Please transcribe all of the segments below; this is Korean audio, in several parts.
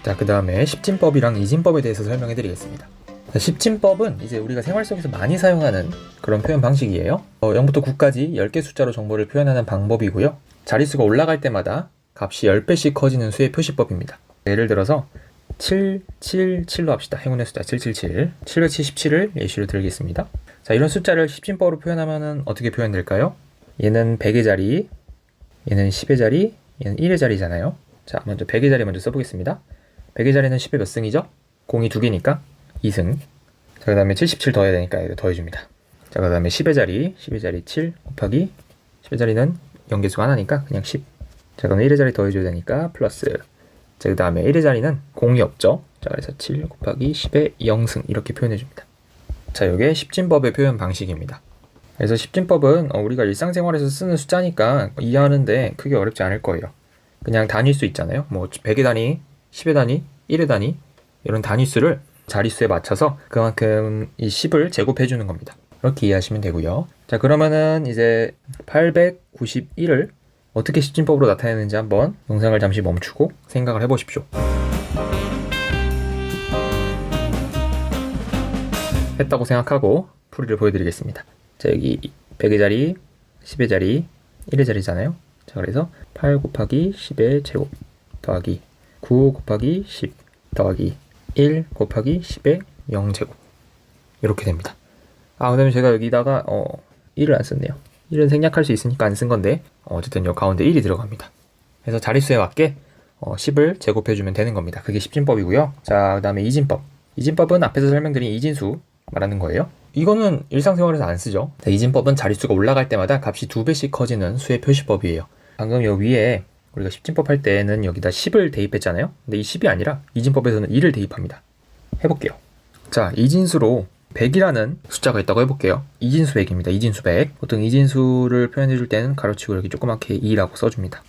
자, 그 다음에 십진법이랑 이진법에 대해서 설명해 드리겠습니다. 십진법은 이제 우리가 생활 속에서 많이 사용하는 그런 표현 방식이에요. 0부터 9까지 10개 숫자로 정보를 표현하는 방법이고요. 자릿수가 올라갈 때마다 값이 10배씩 커지는 수의 표시법입니다. 예를 들어서 777로 합시다. 행운의 숫자 777. 777을 예시로 들겠습니다. 자, 이런 숫자를 십진법으로 표현하면 어떻게 표현될까요? 얘는 100의 자리, 얘는 10의 자리, 얘는 1의 자리잖아요. 자, 먼저 100의 자리 먼저 써보겠습니다. 100의 자리는 10의 몇 승이죠? 공이 2개니까 2승. 자, 그 다음에 77 더해야 되니까 이거 더해줍니다. 자, 그 다음에 10의 자리 7 곱하기 10의 자리는 연계수가 하나니까 그냥 10. 자, 그럼 1의 자리 더해줘야 되니까 플러스. 자, 그 다음에 1의 자리는 공이 없죠. 자, 그래서 7 곱하기 10의 0승 이렇게 표현해줍니다. 자, 이게 십진법의 표현 방식입니다. 그래서 십진법은 우리가 일상생활에서 쓰는 숫자니까 이해하는데 크게 어렵지 않을 거예요. 그냥 단위수 있잖아요. 뭐 100의 단위, 10의 단위, 1의 단위 이런 단위수를 자릿수에 맞춰서 그만큼 이 10을 제곱해 주는 겁니다. 이렇게 이해하시면 되고요. 자, 그러면은 이제 891을 어떻게 십진법으로 나타내는지 한번 영상을 잠시 멈추고 생각을 해보십시오. 했다고 생각하고 풀이를 보여드리겠습니다. 자, 여기 100의 자리, 10의 자리, 1의 자리잖아요. 자, 그래서 8 곱하기 10의 제곱 더하기 9 곱하기 10 더하기 1 곱하기 10의 0제곱 이렇게 됩니다. 그 다음에 제가 여기다가 1을 안 썼네요. 1은 생략할 수 있으니까 안 쓴 건데 어쨌든 여기 가운데 1이 들어갑니다. 그래서 자릿수에 맞게 10을 제곱해주면 되는 겁니다. 그게 십진법이고요. 자, 그 다음에 이진법. 이진법은 앞에서 설명드린 이진수 말하는 거예요. 이거는 일상생활에서 안 쓰죠. 자, 이진법은 자릿수가 올라갈 때마다 값이 2배씩 커지는 수의 표시법이에요. 방금 여기 위에 우리가 십진법 할 때는 여기다 10을 대입했잖아요. 근데 이 10이 아니라 이진법에서는 2를 대입합니다. 해볼게요. 자, 이진수로 100이라는 숫자가 있다고 해볼게요. 이진수 100입니다. 이진수 100. 보통 이진수를 표현해줄 때는 가로치고 이렇게 조그맣게 2라고 써줍니다.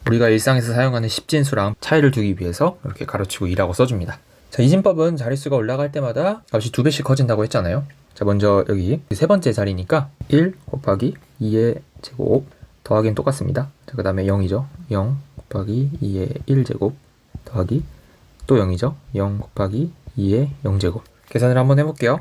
우리가 일상에서 사용하는 십진수랑 차이를 두기 위해서 이렇게 가로치고 2라고 써줍니다. 자, 이진법은 자릿수가 올라갈 때마다 값이 2배씩 커진다고 했잖아요. 자, 먼저 여기 세 번째 자리니까 1 곱하기 2의 제곱 더하기는 똑같습니다. 자, 그 다음에 0이죠. 0 곱하기 2의 1제곱 더하기 또 0이죠. 0 곱하기 2의 0제곱. 계산을 한번 해볼게요.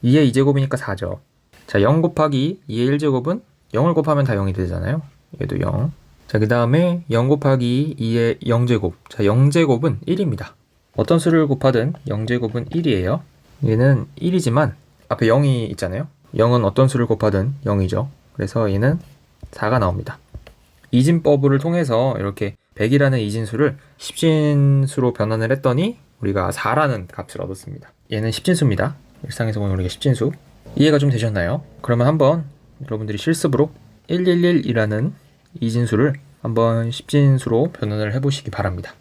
2의 2제곱이니까 4죠. 자, 0 곱하기 2의 1제곱은 0을 곱하면 다 0이 되잖아요. 얘도 0. 자, 그 다음에 0 곱하기 2의 0제곱. 자, 0제곱은 1입니다. 어떤 수를 곱하든 0제곱은 1이에요. 얘는 1이지만 앞에 0이 있잖아요. 0은 어떤 수를 곱하든 0이죠. 그래서 얘는 4가 나옵니다. 이진법을 통해서 이렇게 100이라는 이진수를 십진수로 변환을 했더니 우리가 4라는 값을 얻었습니다. 얘는 십진수입니다. 일상에서 보는 우리가 십진수. 이해가 좀 되셨나요? 그러면 한번 여러분들이 실습으로 111이라는 이진수를 한번 십진수로 변환을 해보시기 바랍니다.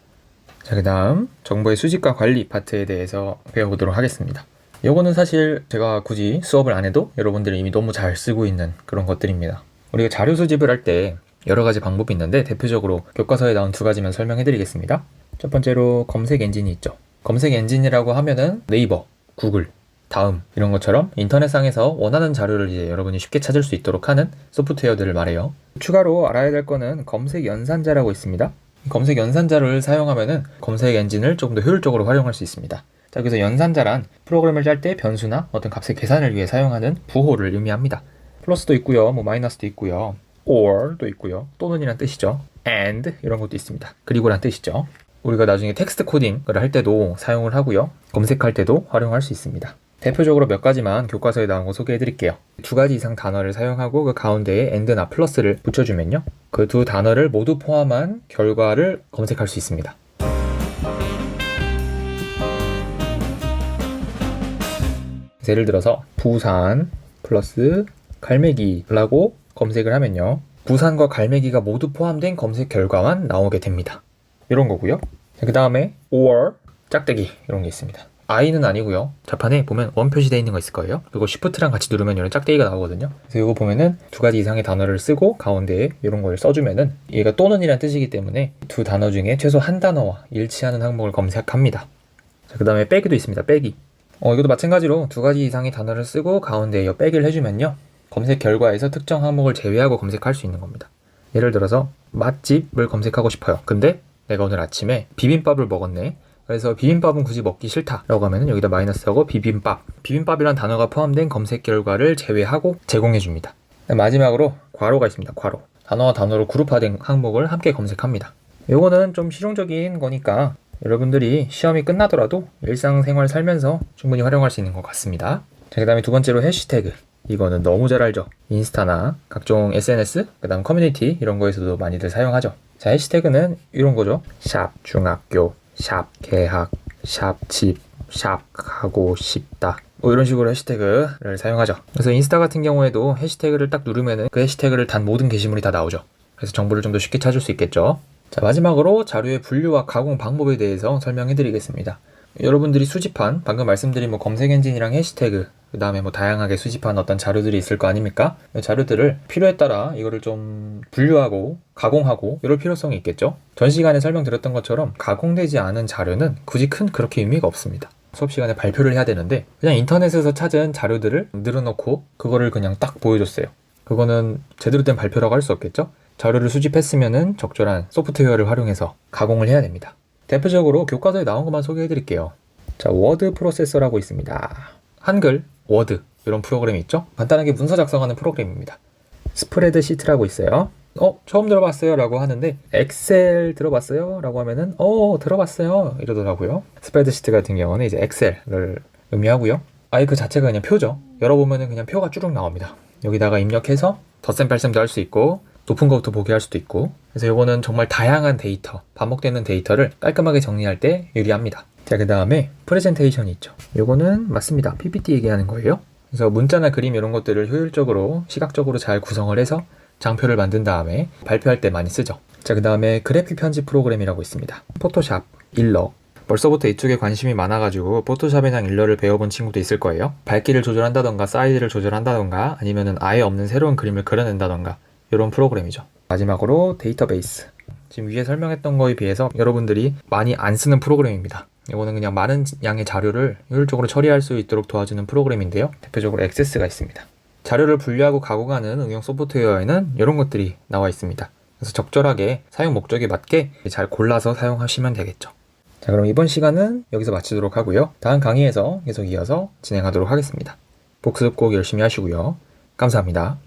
자, 그 다음 정보의 수집과 관리 파트에 대해서 배워보도록 하겠습니다. 이거는 사실 제가 굳이 수업을 안 해도 여러분들이 이미 너무 잘 쓰고 있는 그런 것들입니다. 우리가 자료 수집을 할 때 여러 가지 방법이 있는데 대표적으로 교과서에 나온 두 가지만 설명해 드리겠습니다. 첫 번째로 검색 엔진이 있죠. 검색 엔진이라고 하면은 네이버, 구글, 다음 이런 것처럼 인터넷상에서 원하는 자료를 이제 여러분이 쉽게 찾을 수 있도록 하는 소프트웨어들을 말해요. 추가로 알아야 될 거는 검색 연산자라고 있습니다. 검색 연산자를 사용하면은 검색 엔진을 조금 더 효율적으로 활용할 수 있습니다. 자, 그래서 연산자란 프로그램을 짤 때 변수나 어떤 값의 계산을 위해 사용하는 부호를 의미합니다. 플러스도 있고요, 뭐 마이너스도 있고요, or도 있고요, 또는이란 뜻이죠. and 이런 것도 있습니다. 그리고란 뜻이죠. 우리가 나중에 텍스트 코딩을 할 때도 사용을 하고요, 검색할 때도 활용할 수 있습니다. 대표적으로 몇 가지만 교과서에 나온 거 소개해 드릴게요. 두 가지 이상 단어를 사용하고 그 가운데에 and나 플러스를 붙여주면요, 그 두 단어를 모두 포함한 결과를 검색할 수 있습니다. 예를 들어서 부산 플러스 갈매기라고 검색을 하면요, 부산과 갈매기가 모두 포함된 검색 결과만 나오게 됩니다. 이런 거고요. 그 다음에 or 짝대기 이런 게 있습니다. I는 아니고요. 자판에 보면 원 표시되어 있는 거 있을 거예요. 그리고 Shift랑 같이 누르면 이런 짝대기가 나오거든요. 그래서 이거 보면은 두 가지 이상의 단어를 쓰고 가운데에 이런 걸 써주면은 얘가 또는이란 뜻이기 때문에 두 단어 중에 최소 한 단어와 일치하는 항목을 검색합니다. 자, 그 다음에 빼기도 있습니다. 빼기. 이것도 마찬가지로 두 가지 이상의 단어를 쓰고 가운데에 빼기를 해주면요, 검색 결과에서 특정 항목을 제외하고 검색할 수 있는 겁니다. 예를 들어서 맛집을 검색하고 싶어요. 근데 내가 오늘 아침에 비빔밥을 먹었네. 그래서 비빔밥은 굳이 먹기 싫다라고 하면은 여기다 마이너스하고 비빔밥이란 단어가 포함된 검색 결과를 제외하고 제공해줍니다. 마지막으로 괄호가 있습니다. 괄호. 단어와 단어로 그룹화된 항목을 함께 검색합니다. 요거는 좀 실용적인 거니까 여러분들이 시험이 끝나더라도 일상생활 살면서 충분히 활용할 수 있는 것 같습니다. 자, 그 다음에 두 번째로 해시태그. 이거는 너무 잘 알죠. 인스타나 각종 SNS, 그 다음 커뮤니티 이런 거에서도 많이들 사용하죠. 자, 해시태그는 이런 거죠. 샵 중학교, 샵 개학, 샵 집, 샵 가고 싶다. 뭐 이런 식으로 해시태그를 사용하죠. 그래서 인스타 같은 경우에도 해시태그를 딱 누르면은 그 해시태그를 단 모든 게시물이 다 나오죠. 그래서 정보를 좀 더 쉽게 찾을 수 있겠죠. 자, 마지막으로 자료의 분류와 가공 방법에 대해서 설명해 드리겠습니다. 여러분들이 수집한, 방금 말씀드린 뭐 검색 엔진이랑 해시태그, 그 다음에 뭐 다양하게 수집한 어떤 자료들이 있을 거 아닙니까? 자료들을 필요에 따라 이거를 좀 분류하고 가공하고 이럴 필요성이 있겠죠? 전 시간에 설명드렸던 것처럼 가공되지 않은 자료는 굳이 큰 그렇게 의미가 없습니다. 수업 시간에 발표를 해야 되는데 그냥 인터넷에서 찾은 자료들을 늘어놓고 그거를 그냥 딱 보여줬어요. 그거는 제대로 된 발표라고 할 수 없겠죠? 자료를 수집했으면은 적절한 소프트웨어를 활용해서 가공을 해야 됩니다. 대표적으로 교과서에 나온 것만 소개해 드릴게요. 자, 워드 프로세서라고 있습니다. 한글, 워드 이런 프로그램이 있죠? 간단하게 문서 작성하는 프로그램입니다. 스프레드시트라고 있어요. 처음 들어봤어요 라고 하는데 엑셀 들어봤어요? 라고 하면은 들어봤어요 이러더라고요. 스프레드시트 같은 경우는 이제 엑셀을 의미하고요. 아예 그 자체가 그냥 표죠. 열어보면은 그냥 표가 쭉 나옵니다. 여기다가 입력해서 덧셈 뺄셈도 할 수 있고 높은 것부터 보게 할 수도 있고, 그래서 이거는 정말 다양한 데이터, 반복되는 데이터를 깔끔하게 정리할 때 유리합니다. 자, 그 다음에 프레젠테이션이 있죠. 이거는 맞습니다. PPT 얘기하는 거예요. 그래서 문자나 그림 이런 것들을 효율적으로 시각적으로 잘 구성을 해서 장표를 만든 다음에 발표할 때 많이 쓰죠. 자, 그 다음에 그래픽 편집 프로그램이라고 있습니다. 포토샵, 일러. 벌써부터 이쪽에 관심이 많아가지고 포토샵이랑 일러를 배워본 친구도 있을 거예요. 밝기를 조절한다던가 사이즈를 조절한다던가 아니면은 아예 없는 새로운 그림을 그려낸다던가 이런 프로그램이죠. 마지막으로 데이터베이스. 지금 위에 설명했던 거에 비해서 여러분들이 많이 안 쓰는 프로그램입니다. 이거는 그냥 많은 양의 자료를 효율적으로 처리할 수 있도록 도와주는 프로그램인데요. 대표적으로 액세스가 있습니다. 자료를 분류하고 가공하는 응용 소프트웨어에는 이런 것들이 나와 있습니다. 그래서 적절하게 사용 목적에 맞게 잘 골라서 사용하시면 되겠죠. 자, 그럼 이번 시간은 여기서 마치도록 하고요. 다음 강의에서 계속 이어서 진행하도록 하겠습니다. 복습 꼭 열심히 하시고요. 감사합니다.